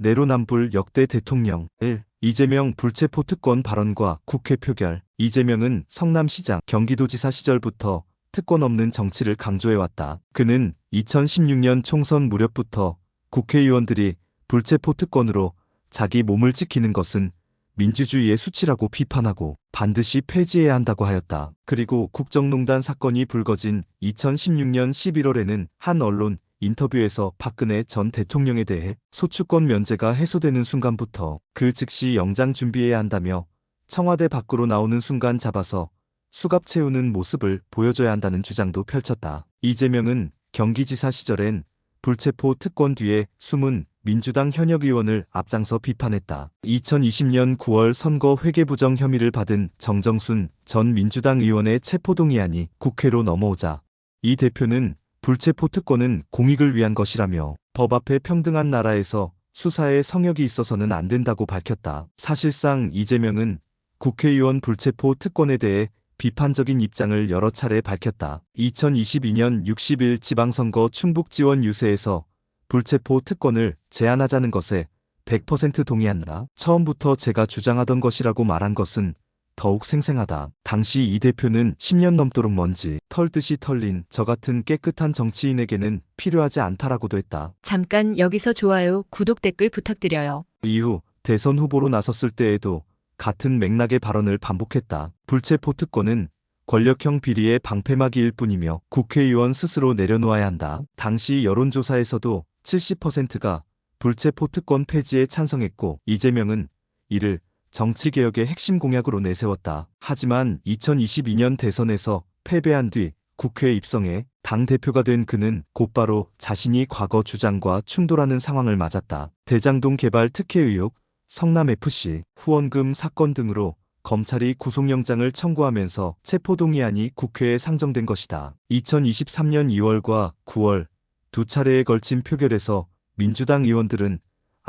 내로남불 역대 대통령 1. 이재명 불체포 특권 발언과 국회 표결. 이재명은 성남시장, 경기도지사 시절부터 특권 없는 정치를 강조해왔다. 그는 2016년 총선 무렵부터 국회의원들이 불체포 특권으로 자기 몸을 지키는 것은 민주주의의 수치라고 비판하고 반드시 폐지해야 한다고 하였다. 그리고 국정농단 사건이 불거진 2016년 11월에는 한 언론 인터뷰에서 박근혜 전 대통령에 대해 소추권 면제가 해소되는 순간부터 그 즉시 영장 준비해야 한다며 청와대 밖으로 나오는 순간 잡아서 수갑 채우는 모습을 보여줘야 한다는 주장도 펼쳤다. 이재명은 경기지사 시절엔 불체포 특권 뒤에 숨은 민주당 현역 의원을 앞장서 비판했다. 2020년 9월 선거 회계부정 혐의를 받은 정정순 전 민주당 의원의 체포동의안이 국회로 넘어오자 이 대표는 불체포 특권은 공익을 위한 것이라며 법 앞에 평등한 나라에서 수사에 성역이 있어서는 안 된다고 밝혔다. 사실상 이재명은 국회의원 불체포 특권에 대해 비판적인 입장을 여러 차례 밝혔다. 2022년 60일 지방선거 충북 지원 유세에서 불체포 특권을 제한하자는 것에 100% 동의한다. 처음부터 제가 주장하던 것이라고 말한 것은 더욱 생생하다. 당시 이 대표는 10년 넘도록 먼지 털듯이 털린 저 같은 깨끗한 정치인에게는 필요하지 않다라고도 했다. 잠깐 여기서 좋아요, 구독, 댓글 부탁드려요. 이후 대선 후보로 나섰을 때에도 같은 맥락의 발언을 반복했다. 불체포 특권은 권력형 비리의 방패막이일 뿐이며 국회의원 스스로 내려놓아야 한다. 당시 여론조사에서도 70%가 불체포 특권 폐지에 찬성했고 이재명은 이를 정치개혁의 핵심 공약으로 내세웠다. 하지만 2022년 대선에서 패배한 뒤 국회에 입성해 당대표가 된 그는 곧바로 자신이 과거 주장과 충돌하는 상황을 맞았다. 대장동 개발 특혜 의혹, 성남FC 후원금 사건 등으로 검찰이 구속영장을 청구하면서 체포동의안이 국회에 상정된 것이다. 2023년 2월과 9월 두 차례에 걸친 표결에서 민주당 의원들은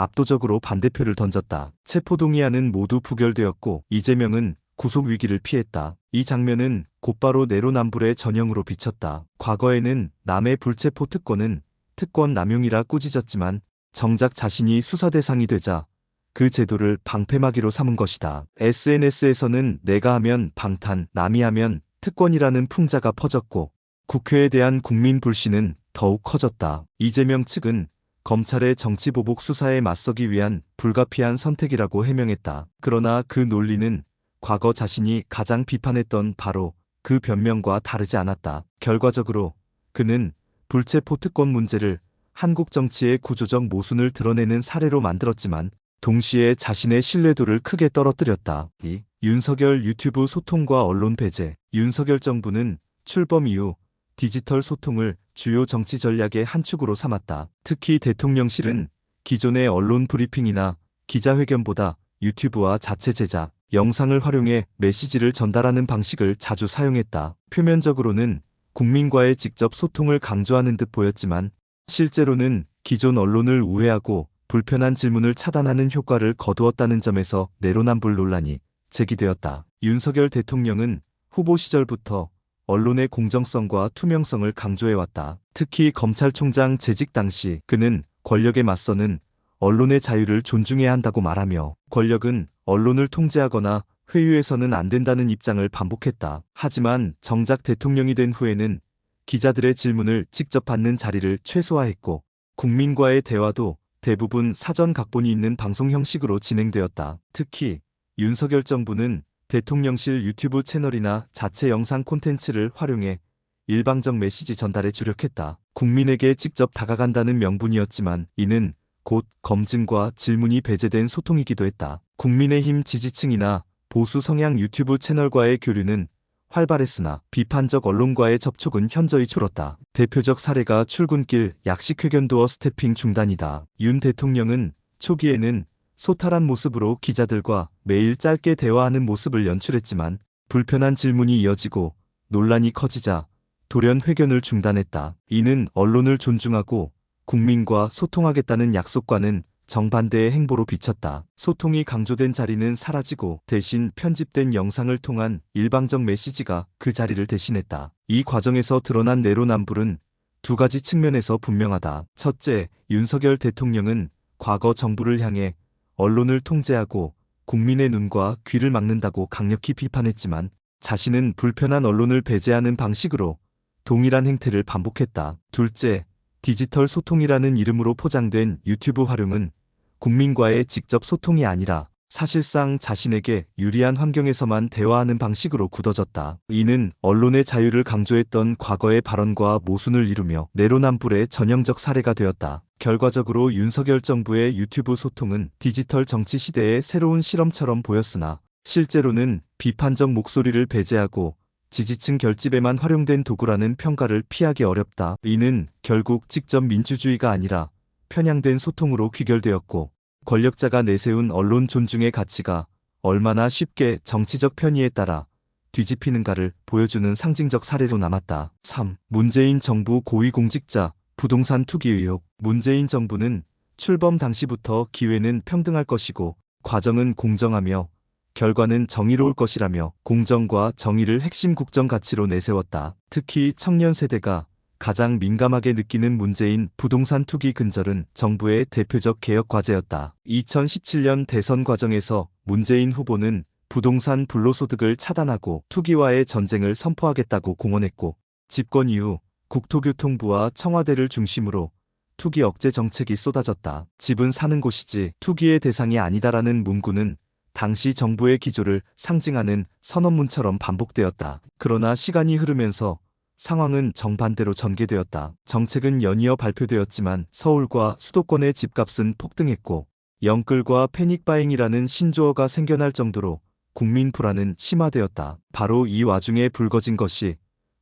압도적으로 반대표를 던졌다. 체포동의안은 모두 부결되었고 이재명은 구속위기를 피했다. 이 장면은 곧바로 내로남불의 전형으로 비쳤다. 과거에는 남의 불체포 특권은 특권 남용이라 꾸짖었지만 정작 자신이 수사 대상이 되자 그 제도를 방패막이로 삼은 것이다. SNS에서는 내가 하면 방탄, 남이 하면 특권이라는 풍자가 퍼졌고 국회에 대한 국민 불신은 더욱 커졌다. 이재명 측은 검찰의 정치보복 수사에 맞서기 위한 불가피한 선택이라고 해명했다. 그러나 그 논리는 과거 자신이 가장 비판했던 바로 그 변명과 다르지 않았다. 결과적으로 그는 불체포 특권 문제를 한국 정치의 구조적 모순을 드러내는 사례로 만들었지만 동시에 자신의 신뢰도를 크게 떨어뜨렸다. 2. 윤석열 유튜브 소통과 언론 배제. 윤석열 정부는 출범 이후 디지털 소통을 주요 정치 전략의 한 축으로 삼았다. 특히 대통령실은 기존의 언론 브리핑이나 기자회견보다 유튜브와 자체 제작, 영상을 활용해 메시지를 전달하는 방식을 자주 사용했다. 표면적으로는 국민과의 직접 소통을 강조하는 듯 보였지만 실제로는 기존 언론을 우회하고 불편한 질문을 차단하는 효과를 거두었다는 점에서 내로남불 논란이 제기되었다. 윤석열 대통령은 후보 시절부터 언론의 공정성과 투명성을 강조해왔다. 특히 검찰총장 재직 당시 그는 권력에 맞서는 언론의 자유를 존중해야 한다고 말하며 권력은 언론을 통제하거나 회유해서는 안 된다는 입장을 반복했다. 하지만 정작 대통령이 된 후에는 기자들의 질문을 직접 받는 자리를 최소화했고 국민과의 대화도 대부분 사전 각본이 있는 방송 형식으로 진행되었다. 특히 윤석열 정부는 대통령실 유튜브 채널이나 자체 영상 콘텐츠를 활용해 일방적 메시지 전달에 주력했다. 국민에게 직접 다가간다는 명분이었지만 이는 곧 검증과 질문이 배제된 소통이기도 했다. 국민의힘 지지층이나 보수 성향 유튜브 채널과의 교류는 활발했으나 비판적 언론과의 접촉은 현저히 줄었다. 대표적 사례가 출근길 약식회견 도어 스태핑 중단이다. 윤 대통령은 초기에는 소탈한 모습으로 기자들과 매일 짧게 대화하는 모습을 연출했지만 불편한 질문이 이어지고 논란이 커지자 돌연 회견을 중단했다. 이는 언론을 존중하고 국민과 소통하겠다는 약속과는 정반대의 행보로 비쳤다. 소통이 강조된 자리는 사라지고 대신 편집된 영상을 통한 일방적 메시지가 그 자리를 대신했다. 이 과정에서 드러난 내로남불은 두 가지 측면에서 분명하다. 첫째, 윤석열 대통령은 과거 정부를 향해 언론을 통제하고 국민의 눈과 귀를 막는다고 강력히 비판했지만 자신은 불편한 언론을 배제하는 방식으로 동일한 행태를 반복했다. 둘째, 디지털 소통이라는 이름으로 포장된 유튜브 활용은 국민과의 직접 소통이 아니라 사실상 자신에게 유리한 환경에서만 대화하는 방식으로 굳어졌다. 이는 언론의 자유를 강조했던 과거의 발언과 모순을 이루며 내로남불의 전형적 사례가 되었다. 결과적으로 윤석열 정부의 유튜브 소통은 디지털 정치 시대의 새로운 실험처럼 보였으나 실제로는 비판적 목소리를 배제하고 지지층 결집에만 활용된 도구라는 평가를 피하기 어렵다. 이는 결국 직접 민주주의가 아니라 편향된 소통으로 귀결되었고 권력자가 내세운 언론 존중의 가치가 얼마나 쉽게 정치적 편의에 따라 뒤집히는가를 보여주는 상징적 사례로 남았다. 3. 문재인 정부 고위공직자 부동산 투기 의혹. 문재인 정부는 출범 당시부터 기회는 평등할 것이고 과정은 공정하며 결과는 정의로울 것이라며 공정과 정의를 핵심 국정 가치로 내세웠다. 특히 청년 세대가 가장 민감하게 느끼는 문재인 부동산 투기 근절은 정부의 대표적 개혁 과제였다. 2017년 대선 과정에서 문재인 후보는 부동산 불로소득을 차단하고 투기와의 전쟁을 선포하겠다고 공언했고 집권 이후 국토교통부와 청와대를 중심으로 투기 억제 정책이 쏟아졌다. 집은 사는 곳이지 투기의 대상이 아니다라는 문구는 당시 정부의 기조를 상징하는 선언문처럼 반복되었다. 그러나 시간이 흐르면서 상황은 정반대로 전개되었다. 정책은 연이어 발표되었지만 서울과 수도권의 집값은 폭등했고 영끌과 패닉바잉이라는 신조어가 생겨날 정도로 국민 불안은 심화되었다. 바로 이 와중에 불거진 것이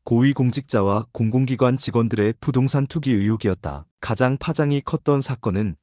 고위공직자와 공공기관 직원들의 부동산 투기 의혹이었다. 가장 파장이 컸던 사건은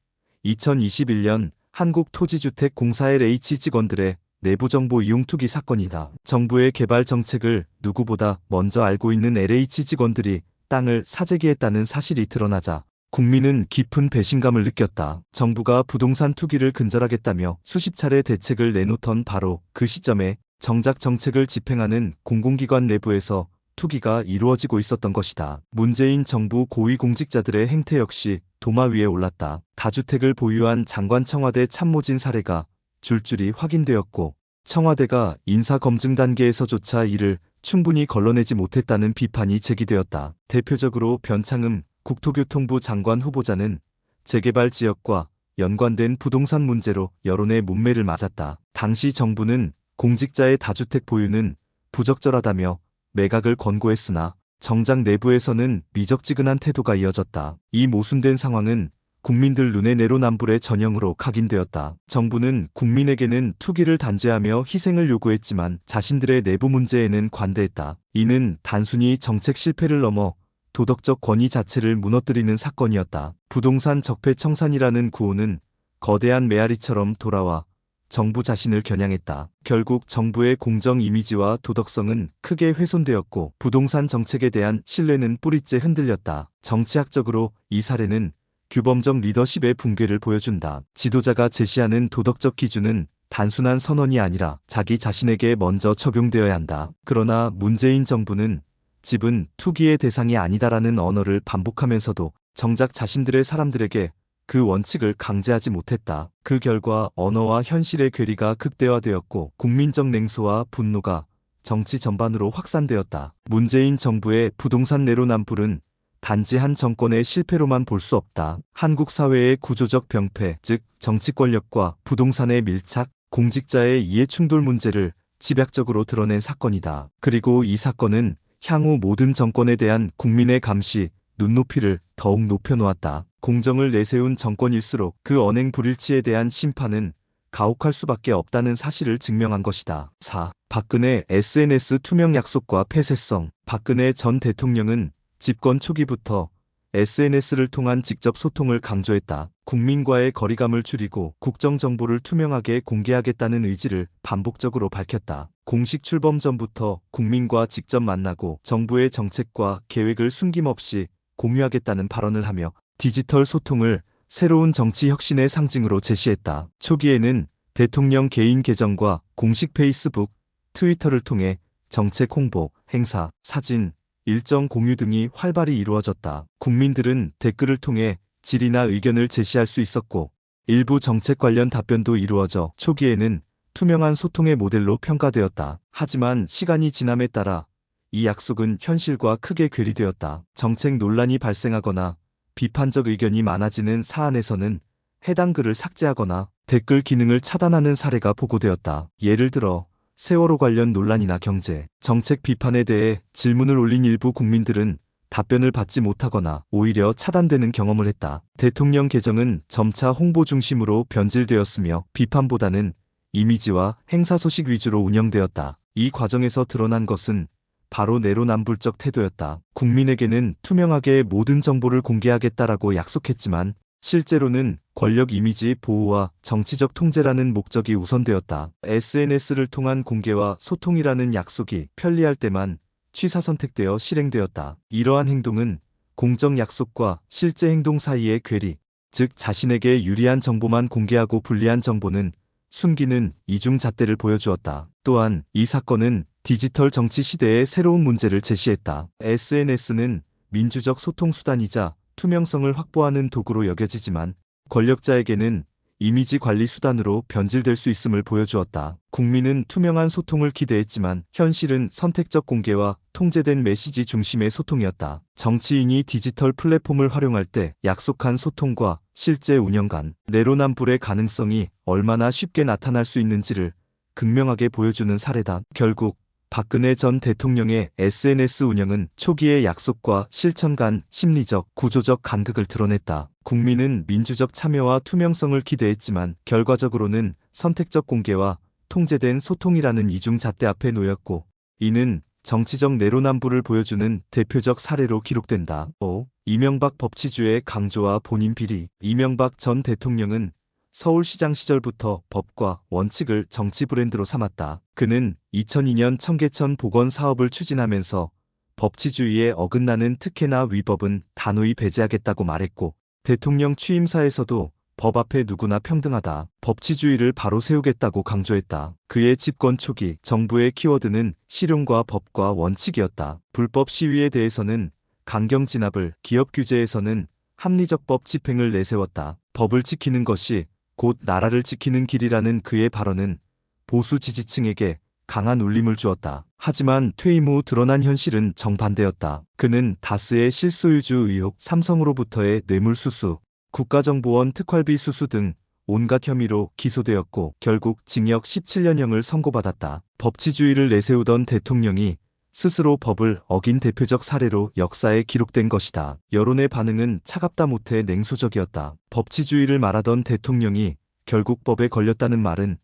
2021년 한국토지주택공사 LH 직원들의 내부정보 이용 투기 사건이다. 정부의 개발 정책을 누구보다 먼저 알고 있는 LH 직원들이 땅을 사재기했다는 사실이 드러나자 국민은 깊은 배신감을 느꼈다. 정부가 부동산 투기를 근절하겠다며 수십 차례 대책을 내놓던 바로 그 시점에 정작 정책을 집행하는 공공기관 내부에서 투기가 이루어지고 있었던 것이다. 문재인 정부 고위공직자들의 행태 역시 도마 위에 올랐다. 다주택을 보유한 장관 청와대 참모진 사례가 줄줄이 확인되었고 청와대가 인사검증 단계에서조차 이를 충분히 걸러내지 못했다는 비판이 제기되었다. 대표적으로 변창흠 국토교통부 장관 후보자는 재개발 지역과 연관된 부동산 문제로 여론의 문매를 맞았다. 당시 정부는 공직자의 다주택 보유는 부적절하다며 매각을 권고했으나 정작 내부에서는 미적지근한 태도가 이어졌다. 이 모순된 상황은 국민들 눈에 내로남불의 전형으로 각인되었다. 정부는 국민에게는 투기를 단죄하며 희생을 요구했지만 자신들의 내부 문제에는 관대했다. 이는 단순히 정책 실패를 넘어 도덕적 권위 자체를 무너뜨리는 사건이었다. 부동산 적폐청산이라는 구호는 거대한 메아리처럼 돌아와 정부 자신을 겨냥했다. 결국 정부의 공정 이미지와 도덕성은 크게 훼손되었고 부동산 정책에 대한 신뢰는 뿌리째 흔들렸다. 정치학적으로 이 사례는 규범적 리더십의 붕괴를 보여준다. 지도자가 제시하는 도덕적 기준은 단순한 선언이 아니라 자기 자신에게 먼저 적용되어야 한다. 그러나 문재인 정부는 집은 투기의 대상이 아니다라는 언어를 반복하면서도 정작 자신들의 사람들에게 그 원칙을 강제하지 못했다. 그 결과 언어와 현실의 괴리가 극대화되었고 국민적 냉소와 분노가 정치 전반으로 확산되었다. 문재인 정부의 부동산 내로남불은 단지 한 정권의 실패로만 볼 수 없다. 한국 사회의 구조적 병폐, 즉 정치 권력과 부동산의 밀착, 공직자의 이해충돌 문제를 집약적으로 드러낸 사건이다. 그리고 이 사건은 향후 모든 정권에 대한 국민의 감시, 눈높이를 더욱 높여놓았다. 공정을 내세운 정권일수록 그 언행 불일치에 대한 심판은 가혹할 수밖에 없다는 사실을 증명한 것이다. 4. 박근혜 SNS 투명 약속과 폐쇄성. 박근혜 전 대통령은 집권 초기부터 SNS를 통한 직접 소통을 강조했다. 국민과의 거리감을 줄이고 국정정보를 투명하게 공개하겠다는 의지를 반복적으로 밝혔다. 공식 출범 전부터 국민과 직접 만나고 정부의 정책과 계획을 숨김없이 공유하겠다는 발언을 하며 디지털 소통을 새로운 정치 혁신의 상징으로 제시했다. 초기에는 대통령 개인 계정과 공식 페이스북, 트위터를 통해 정책 홍보, 행사, 사진, 일정 공유 등이 활발히 이루어졌다. 국민들은 댓글을 통해 질의나 의견을 제시할 수 있었고 일부 정책 관련 답변도 이루어져 초기에는 투명한 소통의 모델로 평가되었다. 하지만 시간이 지남에 따라 이 약속은 현실과 크게 괴리되었다. 정책 논란이 발생하거나 비판적 의견이 많아지는 사안에서는 해당 글을 삭제하거나 댓글 기능을 차단하는 사례가 보고되었다. 예를 들어 세월호 관련 논란이나 경제, 정책 비판에 대해 질문을 올린 일부 국민들은 답변을 받지 못하거나 오히려 차단되는 경험을 했다. 대통령 계정은 점차 홍보 중심으로 변질되었으며 비판보다는 이미지와 행사 소식 위주로 운영되었다. 이 과정에서 드러난 것은 바로 내로남불적 태도였다. 국민에게는 투명하게 모든 정보를 공개하겠다라고 약속했지만 실제로는 권력 이미지 보호와 정치적 통제라는 목적이 우선되었다. SNS를 통한 공개와 소통이라는 약속이 편리할 때만 취사선택되어 실행되었다. 이러한 행동은 공적 약속과 실제 행동 사이의 괴리, 즉 자신에게 유리한 정보만 공개하고 불리한 정보는 숨기는 이중잣대를 보여주었다. 또한 이 사건은 디지털 정치 시대의 새로운 문제를 제시했다. SNS는 민주적 소통 수단이자 투명성을 확보하는 도구로 여겨지지만 권력자에게는 이미지 관리 수단으로 변질될 수 있음을 보여주었다. 국민은 투명한 소통을 기대했지만 현실은 선택적 공개와 통제된 메시지 중심의 소통이었다. 정치인이 디지털 플랫폼을 활용할 때 약속한 소통과 실제 운영 간 내로남불의 가능성이 얼마나 쉽게 나타날 수 있는지를 극명하게 보여주는 사례다. 결국 박근혜 전 대통령의 SNS 운영은 초기의 약속과 실천 간 심리적, 구조적 간극을 드러냈다. 국민은 민주적 참여와 투명성을 기대했지만 결과적으로는 선택적 공개와 통제된 소통이라는 이중잣대 앞에 놓였고 이는 정치적 내로남불을 보여주는 대표적 사례로 기록된다. 5. 이명박 법치주의 강조와 본인 비리. 이명박 전 대통령은 서울시장 시절부터 법과 원칙을 정치 브랜드로 삼았다. 그는 2002년 청계천 복원 사업을 추진하면서 법치주의에 어긋나는 특혜나 위법은 단호히 배제하겠다고 말했고 대통령 취임사에서도 법 앞에 누구나 평등하다. 법치주의를 바로 세우겠다고 강조했다. 그의 집권 초기 정부의 키워드는 실용과 법과 원칙이었다. 불법 시위에 대해서는 강경 진압을, 기업 규제에서는 합리적 법 집행을 내세웠다. 법을 지키는 것이 곧 나라를 지키는 길이라는 그의 발언은 보수 지지층에게 강한 울림을 주었다. 하지만 퇴임 후 드러난 현실은 정반대였다. 그는 다스의 실소유주 의혹, 삼성으로부터의 뇌물수수, 국가정보원 특활비 수수 등 온갖 혐의로 기소되었고 결국 징역 17년형을 선고받았다. 법치주의를 내세우던 대통령이 스스로 법을 어긴 대표적 사례로 역사에 기록된 것이다. 여론의 반응은 차갑다 못해 냉소적이었다. 법치주의를 말하던 대통령이 결국 법에 걸렸다는 말은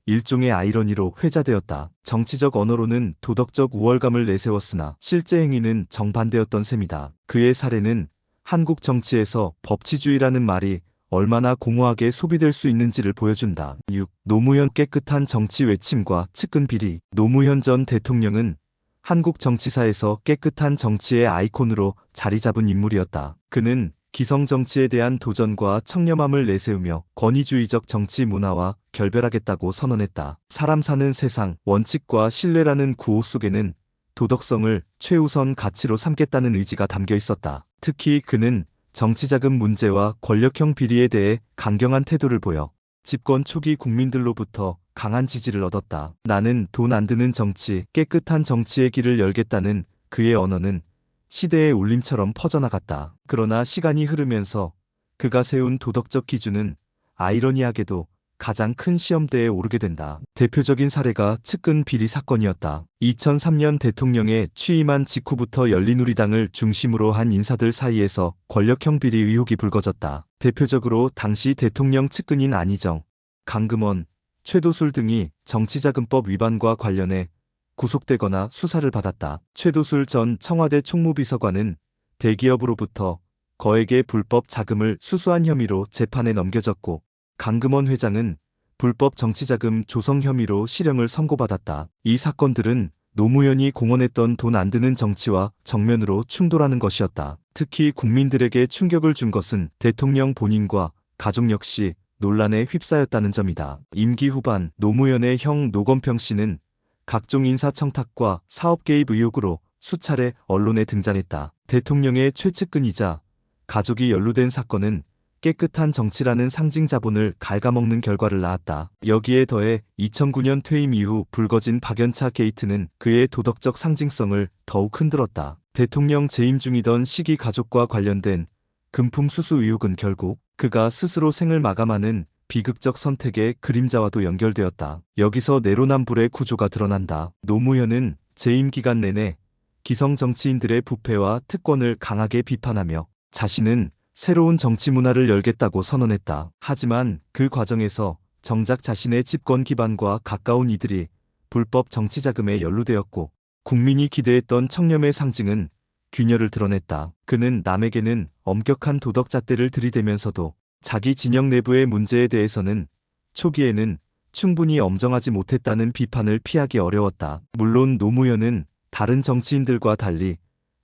일종의 아이러니로 회자되었다. 정치적 언어로는 도덕적 우월감을 내세웠으나 실제 행위는 정반대였던 셈이다. 그의 사례는 한국 정치에서 법치주의라는 말이 얼마나 공허하게 소비될 수 있는지를 보여준다. 6. 노무현 깨끗한 정치 외침과 측근 비리. 노무현 전 대통령은 한국 정치사에서 깨끗한 정치의 아이콘으로 자리 잡은 인물이었다. 그는 기성 정치에 대한 도전과 청렴함을 내세우며 권위주의적 정치 문화와 결별하겠다고 선언했다. 사람 사는 세상, 원칙과 신뢰라는 구호 속에는 도덕성을 최우선 가치로 삼겠다는 의지가 담겨 있었다. 특히 그는 정치자금 문제와 권력형 비리에 대해 강경한 태도를 보여 집권 초기 국민들로부터 강한 지지를 얻었다. 나는 돈 안 드는 정치, 깨끗한 정치의 길을 열겠다는 그의 언어는 시대의 울림처럼 퍼져나갔다. 그러나 시간이 흐르면서 그가 세운 도덕적 기준은 아이러니하게도 가장 큰 시험대에 오르게 된다. 대표적인 사례가 측근 비리 사건이었다. 2003년 대통령에 취임한 직후부터 열린우리당을 중심으로 한 인사들 사이에서 권력형 비리 의혹이 불거졌다. 대표적으로 당시 대통령 측근인 안희정, 강금원, 최도술 등이 정치자금법 위반과 관련해 구속되거나 수사를 받았다. 최도술 전 청와대 총무비서관은 대기업으로부터 거액의 불법 자금을 수수한 혐의로 재판에 넘겨졌고 강금원 회장은 불법 정치자금 조성 혐의로 실형을 선고받았다. 이 사건들은 노무현이 공언했던 돈 안 드는 정치와 정면으로 충돌하는 것이었다. 특히 국민들에게 충격을 준 것은 대통령 본인과 가족 역시 논란에 휩싸였다는 점이다. 임기 후반 노무현의 형 노건평 씨는 각종 인사청탁과 사업 개입 의혹으로 수차례 언론에 등장했다. 대통령의 최측근이자 가족이 연루된 사건은 깨끗한 정치라는 상징 자본을 갉아먹는 결과를 낳았다. 여기에 더해 2009년 퇴임 이후 불거진 박연차 게이트는 그의 도덕적 상징성을 더욱 흔들었다. 대통령 재임 중이던 시기 가족과 관련된 금품 수수 의혹은 결국 그가 스스로 생을 마감하는 비극적 선택의 그림자와도 연결되었다. 여기서 내로남불의 구조가 드러난다. 노무현은 재임 기간 내내 기성 정치인들의 부패와 특권을 강하게 비판하며 자신은 새로운 정치 문화를 열겠다고 선언했다. 하지만 그 과정에서 정작 자신의 집권 기반과 가까운 이들이 불법 정치 자금에 연루되었고 국민이 기대했던 청렴의 상징은 균열을 드러냈다. 그는 남에게는 엄격한 도덕 잣대를 들이대면서도 자기 진영 내부의 문제에 대해서는 초기에는 충분히 엄정하지 못했다는 비판을 피하기 어려웠다. 물론 노무현은 다른 정치인들과 달리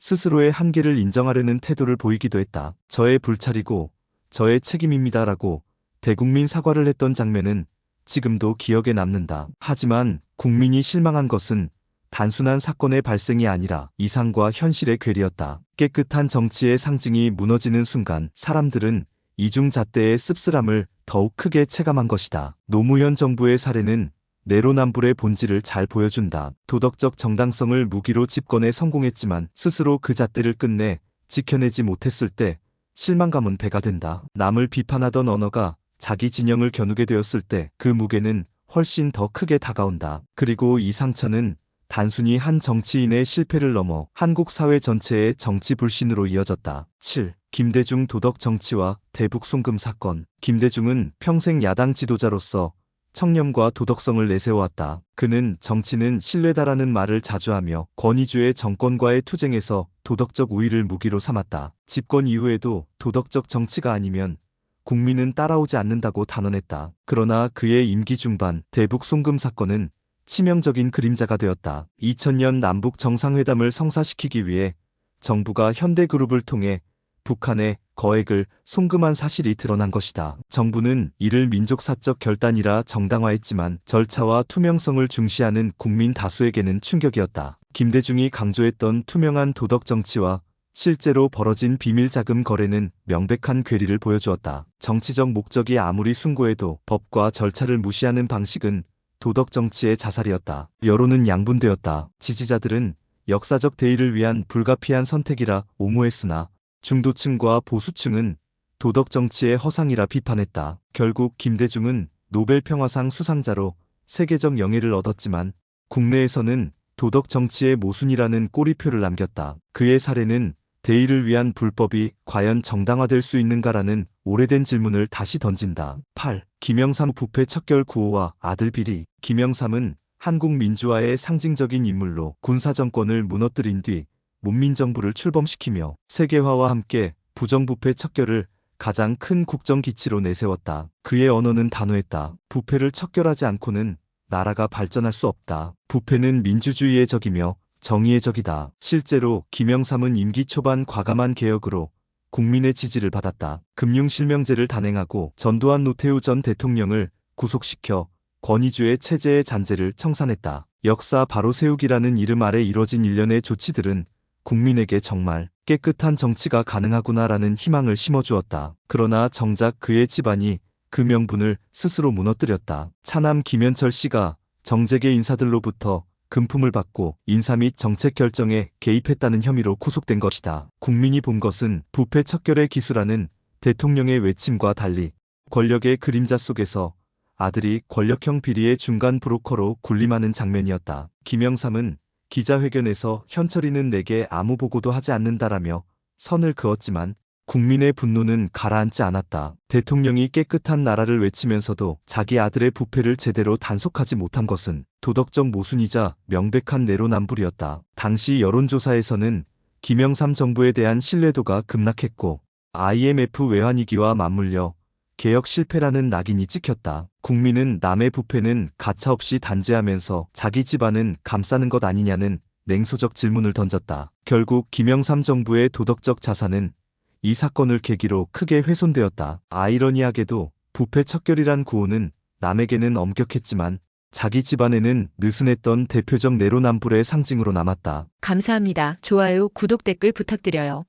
스스로의 한계를 인정하려는 태도를 보이기도 했다. 저의 불찰이고 저의 책임입니다라고 대국민 사과를 했던 장면은 지금도 기억에 남는다. 하지만 국민이 실망한 것은 단순한 사건의 발생이 아니라 이상과 현실의 괴리였다. 깨끗한 정치의 상징이 무너지는 순간 사람들은 이중잣대의 씁쓸함을 더욱 크게 체감한 것이다. 노무현 정부의 사례는 내로남불의 본질을 잘 보여준다. 도덕적 정당성을 무기로 집권에 성공했지만 스스로 그 잣대를 끝내 지켜내지 못했을 때 실망감은 배가 된다. 남을 비판하던 언어가 자기 진영을 겨누게 되었을 때 그 무게는 훨씬 더 크게 다가온다. 그리고 이 상처는 단순히 한 정치인의 실패를 넘어 한국 사회 전체의 정치 불신으로 이어졌다. 7. 김대중 도덕 정치와 대북 송금 사건. 김대중은 평생 야당 지도자로서 청렴과 도덕성을 내세워왔다. 그는 정치는 신뢰다라는 말을 자주 하며 권위주의 정권과의 투쟁에서 도덕적 우위를 무기로 삼았다. 집권 이후에도 도덕적 정치가 아니면 국민은 따라오지 않는다고 단언했다. 그러나 그의 임기 중반 대북 송금 사건은 치명적인 그림자가 되었다. 2000년 남북 정상회담을 성사시키기 위해 정부가 현대그룹을 통해 북한에 거액을 송금한 사실이 드러난 것이다. 정부는 이를 민족사적 결단이라 정당화했지만 절차와 투명성을 중시하는 국민 다수에게는 충격이었다. 김대중이 강조했던 투명한 도덕 정치와 실제로 벌어진 비밀 자금 거래는 명백한 괴리를 보여주었다. 정치적 목적이 아무리 숭고해도 법과 절차를 무시하는 방식은 도덕 정치의 자살이었다. 여론은 양분되었다. 지지자들은 역사적 대의를 위한 불가피한 선택이라 옹호했으나 중도층과 보수층은 도덕 정치의 허상이라 비판했다. 결국 김대중은 노벨 평화상 수상자로 세계적 영예를 얻었지만 국내에서는 도덕 정치의 모순이라는 꼬리표를 남겼다. 그의 사례는 대의를 위한 불법이 과연 정당화될 수 있는가라는 오래된 질문을 다시 던진다. 8. 김영삼 부패 척결 구호와 아들 비리. 김영삼은 한국 민주화의 상징적인 인물로 군사정권을 무너뜨린 뒤 문민정부를 출범시키며 세계화와 함께 부정부패 척결을 가장 큰 국정 기치로 내세웠다. 그의 언어는 단호했다. 부패를 척결하지 않고는 나라가 발전할 수 없다. 부패는 민주주의의 적이며 정의의 적이다. 실제로 김영삼은 임기 초반 과감한 개혁으로 국민의 지지를 받았다. 금융실명제를 단행하고 전두환 노태우 전 대통령을 구속시켜 권위주의 체제의 잔재를 청산했다. 역사 바로 세우기라는 이름 아래 이뤄진 일련의 조치들은 국민에게 정말 깨끗한 정치가 가능하구나라는 희망을 심어주었다. 그러나 정작 그의 집안이 그 명분을 스스로 무너뜨렸다. 차남 김현철 씨가 정재계 인사들로부터 금품을 받고 인사 및 정책 결정에 개입했다는 혐의로 구속된 것이다. 국민이 본 것은 부패 척결의 기수라는 대통령의 외침과 달리 권력의 그림자 속에서 아들이 권력형 비리의 중간 브로커로 군림하는 장면이었다. 김영삼은 기자회견에서 현철이는 내게 아무 보고도 하지 않는다라며 선을 그었지만 국민의 분노는 가라앉지 않았다. 대통령이 깨끗한 나라를 외치면서도 자기 아들의 부패를 제대로 단속하지 못한 것은 도덕적 모순이자 명백한 내로남불이었다. 당시 여론조사에서는 김영삼 정부에 대한 신뢰도가 급락했고 IMF 외환위기와 맞물려 개혁 실패라는 낙인이 찍혔다. 국민은 남의 부패는 가차없이 단죄하면서 자기 집안은 감싸는 것 아니냐는 냉소적 질문을 던졌다. 결국 김영삼 정부의 도덕적 자산은 이 사건을 계기로 크게 훼손되었다. 아이러니하게도 부패 척결이란 구호는 남에게는 엄격했지만 자기 집안에는 느슨했던 대표적 내로남불의 상징으로 남았다. 감사합니다. 좋아요, 구독, 댓글 부탁드려요.